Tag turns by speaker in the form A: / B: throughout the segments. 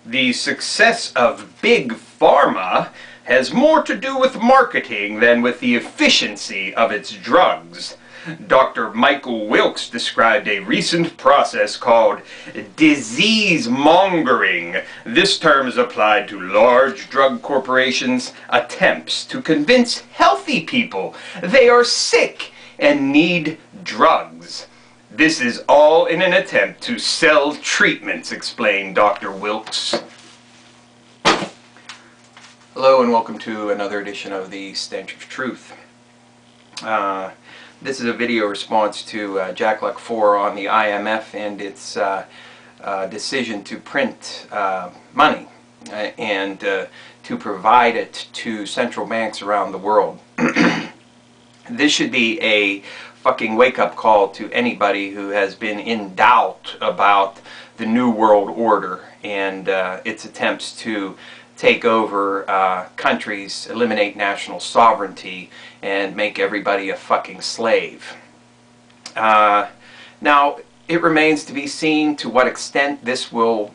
A: The success of Big Pharma has more to do with marketing than with the efficiency of its drugs. Dr. Michael Wilkes described a recent process called disease mongering. This term is applied to large drug corporations' attempts to convince healthy people they are sick and need drugs. This is all in an attempt to sell treatments, explained Dr. Wilkes. Hello and welcome to another edition of the Stench of Truth. This is a video response to Jack Luck 4 on the IMF and its decision to print money and to provide it to central banks around the world. This should be a fucking wake-up call to anybody who has been in doubt about the New World Order and its attempts to take over countries, eliminate national sovereignty, and make everybody a fucking slave. Now, it remains to be seen to what extent this will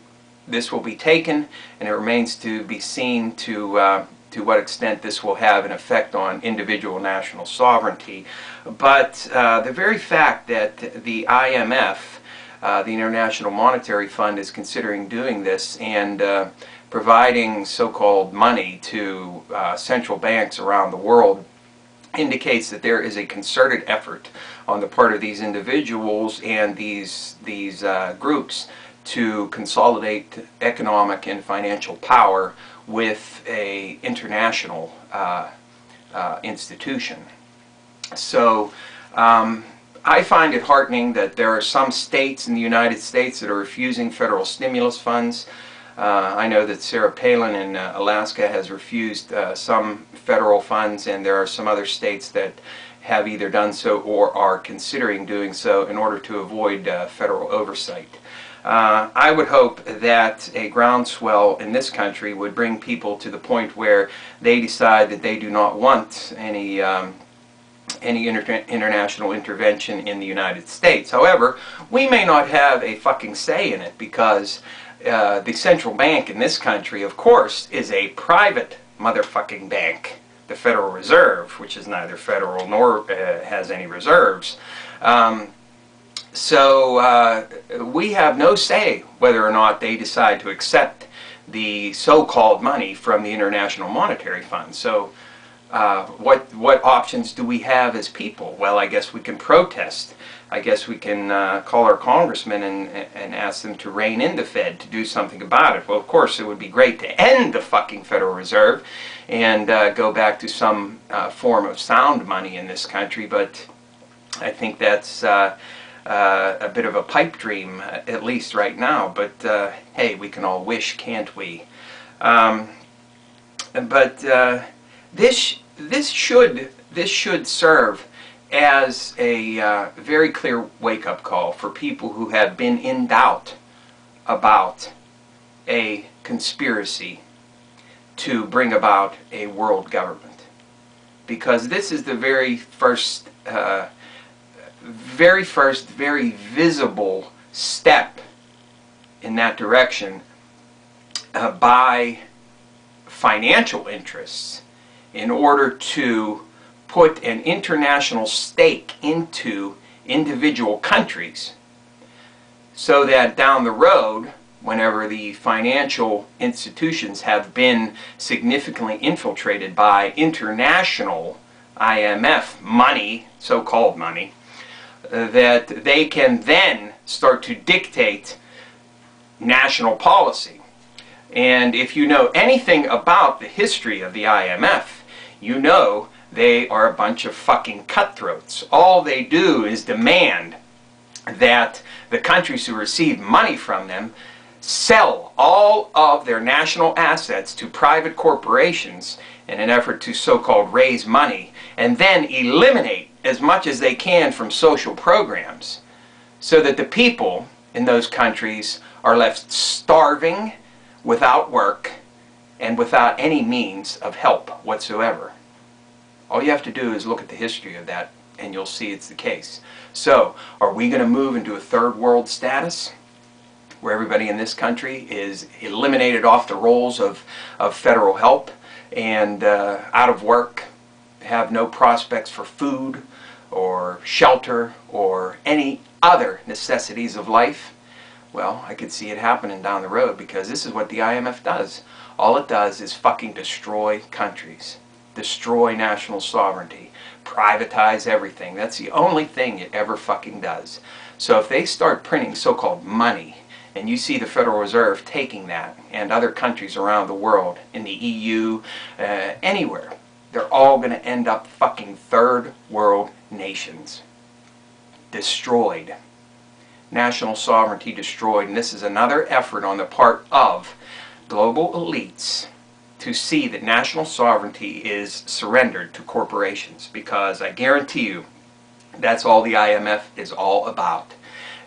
A: be taken, and it remains to be seen to what extent this will have an effect on individual national sovereignty. But the very fact that the IMF, the International Monetary Fund, is considering doing this and providing so-called money to central banks around the world indicates that there is a concerted effort on the part of these individuals and these groups to consolidate economic and financial power with an international institution. So I find it heartening that there are some states in the United States that are refusing federal stimulus funds. I know that Sarah Palin in Alaska has refused some federal funds, and there are some other states that have either done so or are considering doing so in order to avoid federal oversight. I would hope that a groundswell in this country would bring people to the point where they decide that they do not want any international intervention in the United States. However, we may not have a fucking say in it because the central bank in this country, of course, is a private motherfucking bank, the Federal Reserve, which is neither federal nor has any reserves. So we have no say whether or not they decide to accept the so-called money from the International Monetary Fund. So what options do we have as people? Well, I guess we can protest. I guess we can call our congressmen and ask them to rein in the Fed, to do something about it. Well, of course, it would be great to end the fucking Federal Reserve and go back to some form of sound money in this country, but I think that's a bit of a pipe dream, at least right now. But hey, we can all wish, can't we? This should serve as a very clear wake-up call for people who have been in doubt about a conspiracy to bring about a world government, because this is the very first, very visible step in that direction by financial interests in order to put an international stake into individual countries, so that down the road, whenever the financial institutions have been significantly infiltrated by international IMF money, so-called money, that they can then start to dictate national policy. And if you know anything about the history of the IMF, you know they are a bunch of fucking cutthroats. All they do is demand that the countries who receive money from them sell all of their national assets to private corporations in an effort to so-called raise money, and then eliminate as much as they can from social programs, so that the people in those countries are left starving, without work, and without any means of help whatsoever. All you have to do is look at the history of that and you'll see it's the case. So, are we going to move into a third world status? where everybody in this country is eliminated off the rolls of federal help and out of work, have no prospects for food or shelter or any other necessities of life. Well, I could see it happening down the road, because this is what the IMF does. All it does is fucking destroy countries, destroy national sovereignty, privatize everything. That's the only thing it ever fucking does. So if they start printing so-called money, and you see the Federal Reserve taking that, and other countries around the world, in the EU, anywhere, they're all going to end up fucking third world nations. Destroyed. National sovereignty destroyed. And this is another effort on the part of global elites to see that national sovereignty is surrendered to corporations, because I guarantee you that's all the IMF is all about.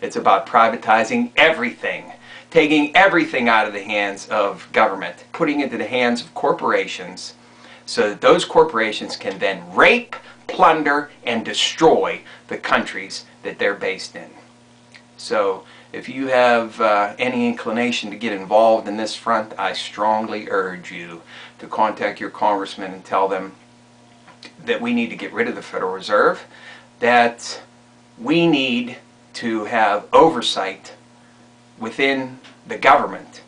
A: It's about privatizing everything, taking everything out of the hands of government, putting it into the hands of corporations, so that those corporations can then rape, plunder, and destroy the countries that they're based in. So if you have any inclination to get involved in this front, I strongly urge you to contact your congressman and tell them that we need to get rid of the Federal Reserve, that we need to have oversight within the government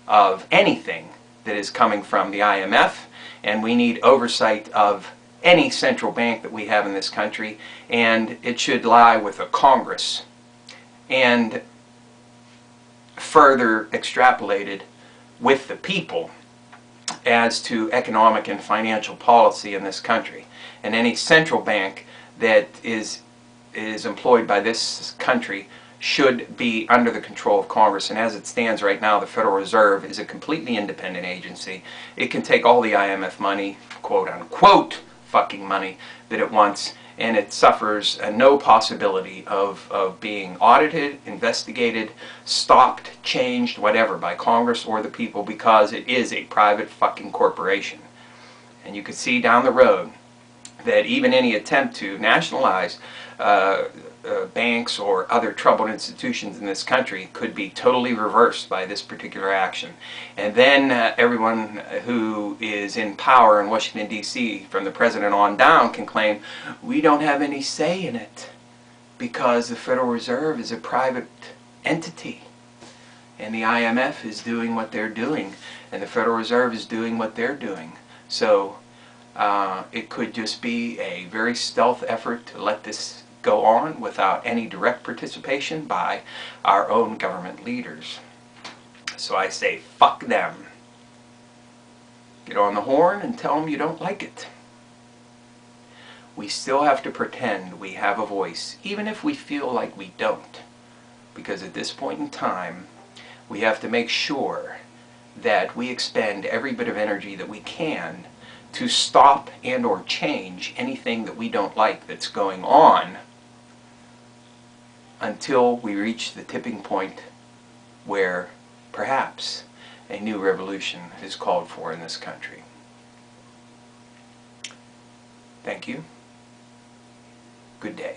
A: of anything that is coming from the IMF, and we need oversight of any central bank that we have in this country, and it should lie with a Congress, and further extrapolated with the people as to economic and financial policy in this country. And any central bank that is employed by this country should be under the control of Congress. And as it stands right now, the Federal Reserve is a completely independent agency. It can take all the IMF money, quote unquote fucking money, that it wants, and it suffers no possibility of being audited, investigated, stopped, changed, whatever, by Congress or the people, because it is a private fucking corporation. And you can see down the road that even any attempt to nationalize banks or other troubled institutions in this country could be totally reversed by this particular action. And then everyone who is in power in Washington, D.C., from the president on down, can claim, we don't have any say in it because the Federal Reserve is a private entity, and the IMF is doing what they're doing, and the Federal Reserve is doing what they're doing. So it could just be a very stealth effort to let this go on without any direct participation by our own government leaders. So I say, fuck them. Get on the horn and tell them you don't like it. We still have to pretend we have a voice, even if we feel like we don't. Because at this point in time, we have to make sure that we expend every bit of energy that we can to stop and or change anything that we don't like that's going on, until we reach the tipping point where perhaps a new revolution is called for in this country. Thank you. Good day.